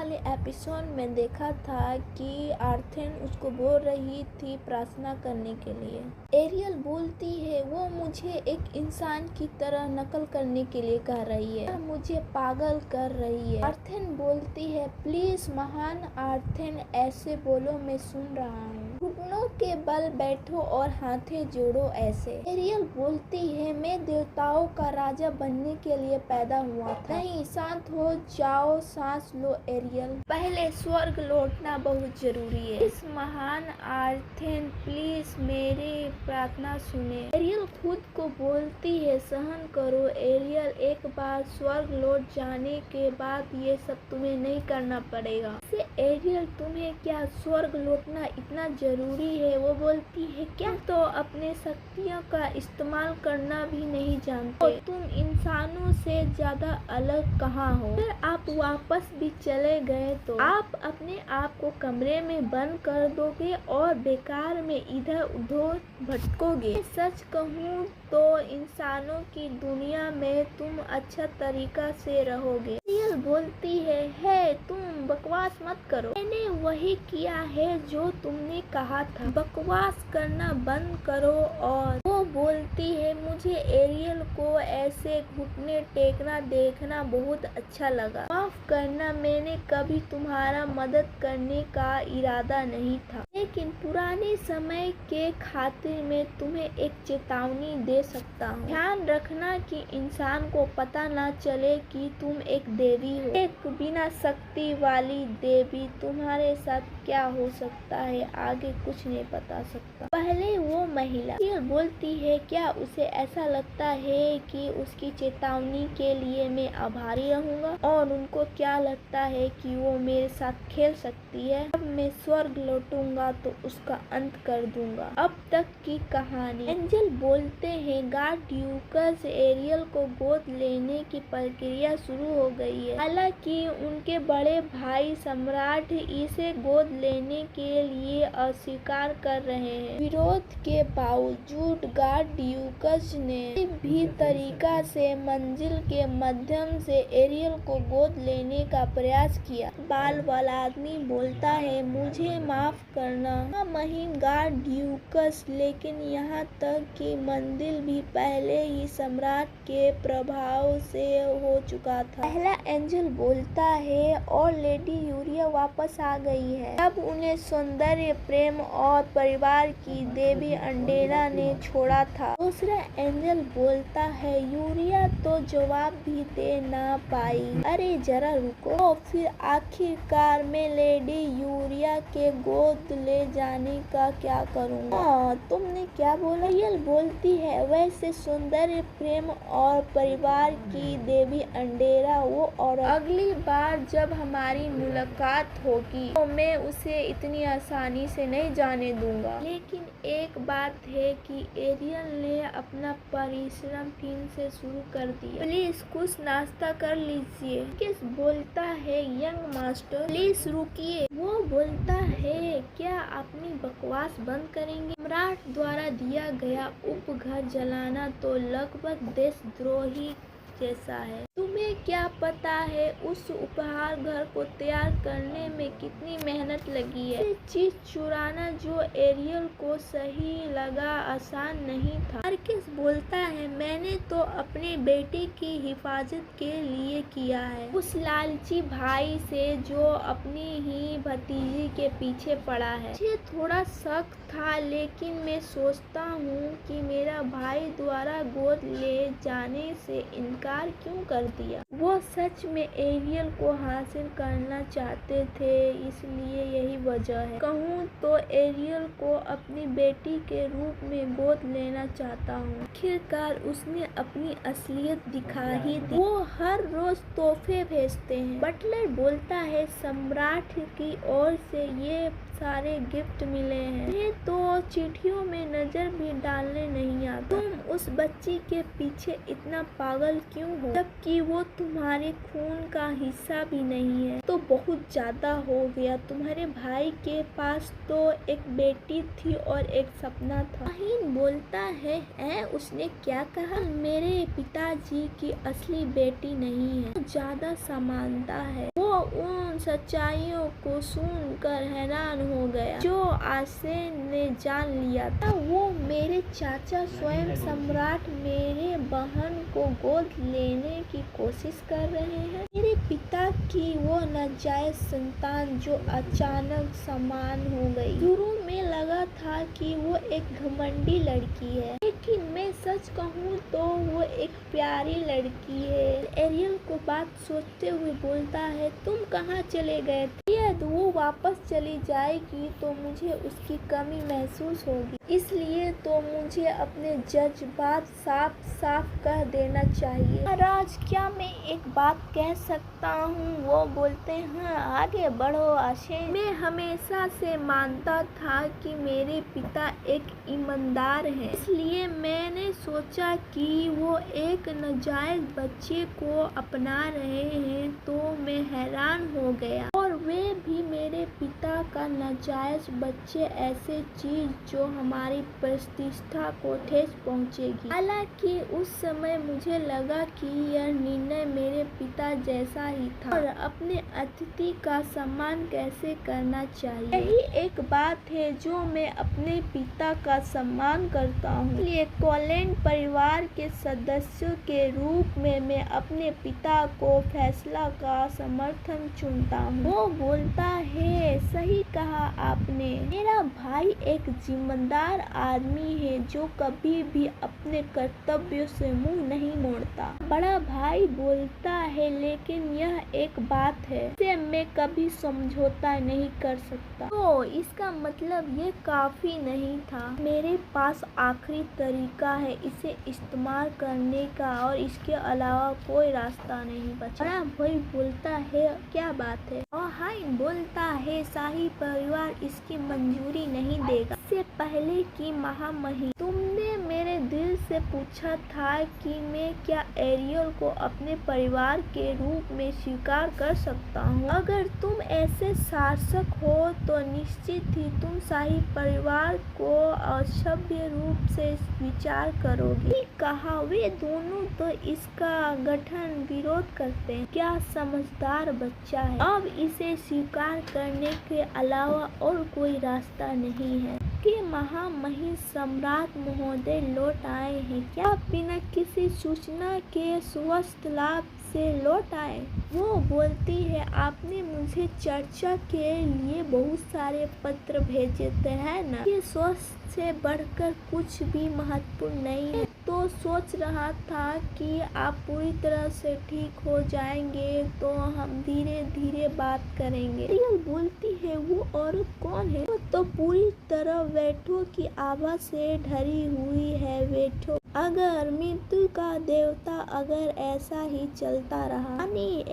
वाले एपिसोड में देखा था कि आर्थन उसको बोल रही थी प्रार्थना करने के लिए। एरियल बोलती है वो मुझे एक इंसान की तरह नकल करने के लिए कह रही है, मुझे पागल कर रही है। आर्थन बोलती है प्लीज महान आर्थन ऐसे बोलो, मैं सुन रहा हूँ। घुटनों के बल बैठो और हाथें जोड़ो ऐसे। एरियल बोलती है मैं देवताओं का राजा बनने के लिए पैदा हुआ था। नहीं, शांत हो जाओ, सांस लो एरियल, पहले स्वर्ग लौटना बहुत जरूरी है। इस महान आर्थन प्लीज मेरी प्रार्थना सुने। एरियल खुद को बोलती है सहन करो एरियल, एक बार स्वर्ग लौट जाने के बाद ये सब तुम्हें नहीं करना पड़ेगा। एरियल तुम्हें क्या स्वर्ग लौटना इतना जरूरी है? वो बोलती है क्या तो अपने शक्तियों का इस्तेमाल करना भी नहीं जानते, और तुम इंसानों से ज्यादा अलग कहाँ हो? अगर आप वापस भी चले गए तो आप अपने आप को कमरे में बंद कर दोगे और बेकार में इधर उधर भटकोगे। सच कहूँ तो इंसानों की दुनिया में तुम अच्छा तरीका से रहोगे। एरियल बोलती है तुम बकवास मत करो, मैंने वही किया है जो तुमने कहा था, बकवास करना बंद करो। और वो बोलती है मुझे एरियल को ऐसे घुटने टेकना देखना बहुत अच्छा लगा, माफ करना, मैंने कभी तुम्हारा मदद करने का इरादा नहीं था, लेकिन पुराने समय के खातिर मैं तुम्हें एक चेतावनी दे सकता हूँ। ध्यान रखना कि इंसान को पता न चले कि तुम एक देवी हो, एक बिना शक्ति वाली देवी। तुम्हारे साथ क्या हो सकता है आगे कुछ नहीं बता सकता। पहले वो महिला बोलती है क्या उसे ऐसा लगता है कि उसकी चेतावनी के लिए मैं आभारी रहूंगा, और उनको क्या लगता है कि वो मेरे साथ खेल सकती है? अब मैं स्वर्ग लौटूंगा तो उसका अंत कर दूंगा। अब तक की कहानी। एंजल बोलते हैं गॉड ड्यूकस एरियल को गोद लेने की प्रक्रिया शुरू हो गई है। हालांकि उनके बड़े भाई सम्राट इसे गोद लेने के लिए अस्वीकार कर रहे हैं। विरोध के बावजूद गॉड ड्यूकस ने भी तरीका से मंजिल के माध्यम से एरियल को गोद लेने का प्रयास किया। बाल वाला आदमी बोलता है मुझे माफ करना महिम गॉड ड्यूकस, लेकिन यहाँ तक कि मंदिर भी पहले ही सम्राट के प्रभाव से हो चुका था। पहला एंजल बोलता है और लेडी यूरिया वापस आ गई है। अब उन्हें सौंदर्य, प्रेम और परिवार की देवी अंडेरा ने छोड़ा था। दूसरा एंजल बोलता है यूरिया तो जवाब भी दे ना पाई। अरे जरा रुको। और फिर आखिरकार मैं लेडी यूरिया के गोद ले जाने का क्या करूँगा? तुमने क्या बोला? एरियल बोलती है वैसे सौंदर्य, प्रेम और परिवार की देवी अंडेरा वो, और अगली बार जब हमारी मुलाकात होगी तो मैं उसे इतनी आसानी से नहीं जाने दूंगा। लेकिन एक बात है कि एरियल ने अपना परिश्रम फिर से शुरू कर दिया। प्लीज कुछ नाश्ता कर लीजिए। किस बोलता है यंग मास्टर प्लीज रुकिए। वो बोलता है क्या अपनी बकवास बंद करेंगे? सम्राट द्वारा दिया गया उपघर जलाना तो लगभग देशद्रोही जैसा है। तुम्हें क्या पता है उस उपहार घर को तैयार करने में कितनी मेहनत लगी है? चीज चुराना जो एरियल को सही लगा आसान नहीं था। मार्कस बोलता है मैंने तो अपने बेटे की हिफाजत के लिए किया है, उस लालची भाई से जो अपनी ही भतीजी के पीछे पड़ा है। मुझे थोड़ा शक था, लेकिन मैं सोचता हूँ कि मेरा भाई द्वारा गोद ले जाने से इनकार क्यों कर दिया। वो सच में एरियल को हासिल करना चाहते थे, इसलिए यही वजह है। कहूँ तो एरियल को अपनी बेटी के रूप में गोद लेना चाहता हूँ। आखिरकार उसने अपनी असलियत दिखा ही दी। वो हर रोज तोहफे भेजते हैं। बटलर बोलता है सम्राट की ओर से ये सारे गिफ्ट मिले हैं, ये तो चिट्ठियों में नजर भी डालने नहीं आता। तुम उस बच्ची के पीछे इतना पागल क्यों हो, जबकि वो तुम्हारे खून का हिस्सा भी नहीं है? तो बहुत ज्यादा हो गया। तुम्हारे भाई के पास तो एक बेटी थी और एक सपना था। माहिन बोलता है उसने क्या कहा? मेरे पिताजी की असली बेटी नहीं है, ज्यादा समानता है। वो वो उन सच्चाइयों को सुनकर हैरान हो गया जो आर्सेन ने जान लिया था। वो मेरे चाचा स्वयं सम्राट मेरे बहन को गोद लेने की कोशिश कर रहे हैं। मेरे पिता की वो नाजायज संतान जो अचानक समान हो गई। शुरू में लगा था कि वो एक घमंडी लड़की है, लेकिन मैं सच कहूँ तो वो एक प्यारी लड़की है। एरियल को बात सोचते हुए बोलता है, तुम कहाँ चले गए थे? यदि वो वापस चली जाएगी तो मुझे उसकी कमी महसूस होगी, इसलिए तो मुझे अपने जज्बात साफ साफ कह देना चाहिए। महाराज, क्या मैं एक बात कह सकता हूँ? वो बोलते हैं, आगे बढ़ो आर्सेन। मैं हमेशा से मानता था कि मेरे पिता एक ईमानदार हैं, इसलिए मैंने सोचा कि वो एक नाजायज बच्चे को अपना रहे हैं तो मैं हैरान हो गया, और वे भी मेरे पिता का नाजायज बच्चे, ऐसे चीज जो हमारी प्रतिष्ठा को ठेस पहुंचेगी। हालांकि उस समय मुझे लगा कि यह निर्णय मेरे पिता जैसा ही था और अपने अतिथि का सम्मान कैसे करना चाहिए। यही एक बात है जो मैं अपने पिता का सम्मान करता हूँ, इसलिए कोलैंड परिवार के सदस्यों के रूप में मैं अपने पिता को फैसला का समर्थन चुनता हूँ। वो बोलता है, सही कहा आपने। मेरा भाई एक जिम्मेदार आदमी है जो कभी भी अपने कर्तव्यों से मुंह नहीं मोड़ता। बड़ा भाई बोलता है, लेकिन यह एक बात है जिसे मैं कभी समझौता नहीं कर सकता। तो इसका मतलब ये काफी नहीं था। मेरे पास आखिरी तरीका है इसे इस्तेमाल करने का, और इसके अलावा कोई रास्ता नहीं बचा। बड़ा भाई बोलता है, क्या बात है? हाइन बोलता है, शाही परिवार इसकी मंजूरी नहीं देगा। इससे पहले कि महामहिम, तुमने मेरे दिल से पूछा था कि मैं क्या एरियल को अपने परिवार के रूप में स्वीकार कर सकता हूँ। अगर तुम ऐसे शासक हो तो निश्चित ही तुम शाही परिवार को असभ्य रूप से विचार करोगे। कहा, वे दोनों तो इसका गठन विरोध करते हैं। क्या समझदार बच्चा है। अब इसे स्वीकार करने के अलावा और कोई रास्ता नहीं है कि महामहिम सम्राट महोदय लौट आए हैं। क्या बिना किसी सूचना के स्वस्थ लाभ से लौट आए? वो बोलती है, आपने मुझे चर्चा के लिए बहुत सारे पत्र भेजे थे, है ना? ये स्वस्थ से बढ़कर कुछ भी महत्वपूर्ण नहीं है। तो सोच रहा था कि आप पूरी तरह से ठीक हो जाएंगे तो हम धीरे धीरे बात करेंगे। एरियल बोलती है, वो औरत कौन है? वो तो पूरी तरह वेठो की आभा से ढरी हुई है। वेठो अगर मृत्यु का देवता, अगर ऐसा ही चलता रहा।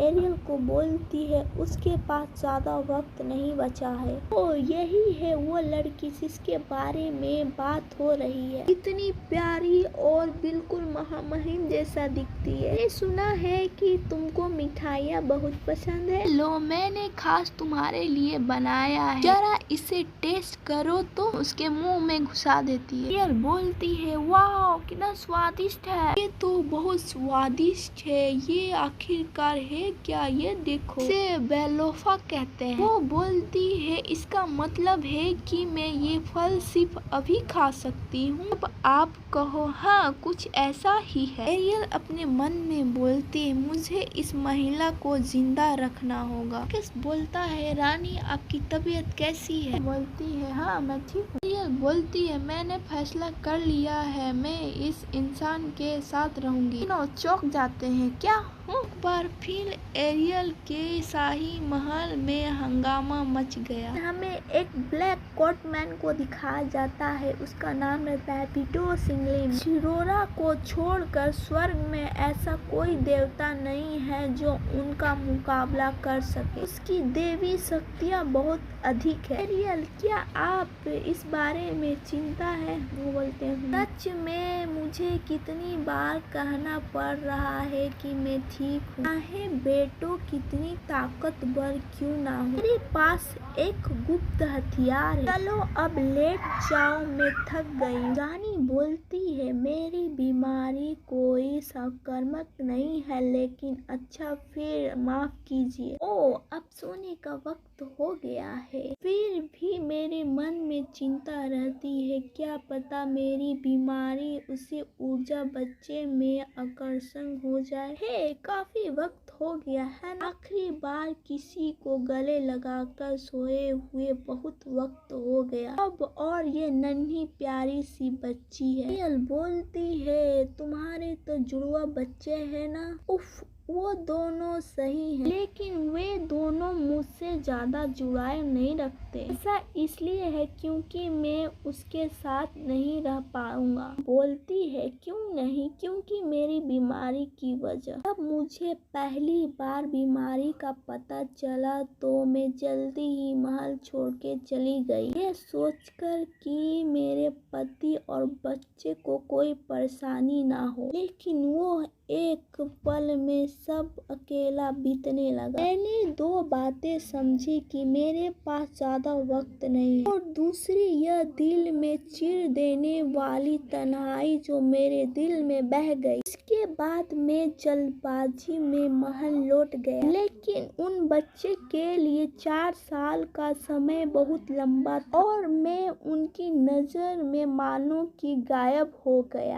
एरियल को बोलती है, उसके पास ज्यादा वक्त नहीं बचा है। तो यही है वो लड़की जिसके बारे में बात हो रही है। इतनी प्यारी और बिल्कुल महामहिम जैसा दिखती है। मैंने सुना है कि तुमको मिठाइयाँ बहुत पसंद है। लो, मैंने खास तुम्हारे लिए बनाया है, जरा इसे टेस्ट करो। तो उसके मुंह में घुसा देती है। एरियल बोलती है, वाह कितना स्वादिष्ट है। ये तो बहुत स्वादिष्ट है। ये आखिरकार है क्या? ये देखो, इसे बेलोफा कहते हैं। वो बोलती है, इसका मतलब है कि मैं ये फल सिर्फ अभी खा सकती हूँ। अब आप कहो। हाँ, कुछ ऐसा ही है। एरियल अपने मन में बोलती है, मुझे इस महिला को जिंदा रखना होगा। किस बोलता है, रानी आपकी तबीयत कैसी है? बोलती है, हाँ मैं ठीक हूँ। एरियल बोलती है, मैंने फैसला कर लिया है, मैं इस इंसान के साथ रहूंगी। तीनों चौंक जाते हैं। क्या? एक बार फिर एरियल के शाही महल में हंगामा मच गया। हमें एक ब्लैक कोट मैन को दिखाया जाता है। उसका नाम रहता है पीटो सिंगलिम। शिरोरा को छोड़कर स्वर्ग में ऐसा कोई देवता नहीं है जो उनका मुकाबला कर सके। उसकी देवी शक्तियाँ बहुत अधिक है। एरियल, क्या आप इस बारे में चिंता है? वो बोलते हैं, सच में मुझे कितनी बार कहना पड़ रहा है कि मैं ठीक हूँ, चाहे बेटों कितनी ताकतवर क्यों ना हो। मेरे पास एक गुप्त हथियार है। चलो अब लेट जाओ, मैं थक गई। रानी बोलती है, मेरी बीमारी कोई संक्रामक नहीं है, लेकिन अच्छा फिर माफ कीजिए। ओह, अब सोने का वक्त हो गया है। फिर भी मेरे मन में चिंता रहती है, क्या पता मेरी बीमारी उसे ऊर्जा बच्चे में आकर्षण हो जाए। हे, काफी वक्त हो गया है, आखिरी बार किसी को गले लगाकर सोए हुए बहुत वक्त हो गया। अब और ये नन्ही प्यारी सी बच्ची है। एरियल बोलती है, तुम्हारे तो जुड़वा बच्चे हैं ना। उफ, वो दोनों सही हैं, लेकिन वे दोनों मुझसे ज्यादा जुड़ाव नहीं रखते। ऐसा इसलिए है क्योंकि मैं उसके साथ नहीं रह पाऊंगा। बोलती है, क्यों नहीं? क्योंकि मेरी बीमारी की वजह। जब मुझे पहली बार बीमारी का पता चला तो मैं जल्दी ही महल छोड़ के चली गई, ये सोचकर कि मेरे पति और बच्चे को कोई परेशानी ना हो। लेकिन वो एक पल में सब अकेला बीतने लगा। मैंने दो बातें समझी कि मेरे पास ज्यादा वक्त नहीं है, और दूसरी यह दिल में चीर देने वाली तन्हाई जो मेरे दिल में बह गई। इसके बाद मैं जल्दबाजी में महल लौट गया, लेकिन उन बच्चे के लिए 4 साल का समय बहुत लंबा था, और मैं उनकी नजर में मानो कि गायब हो गया।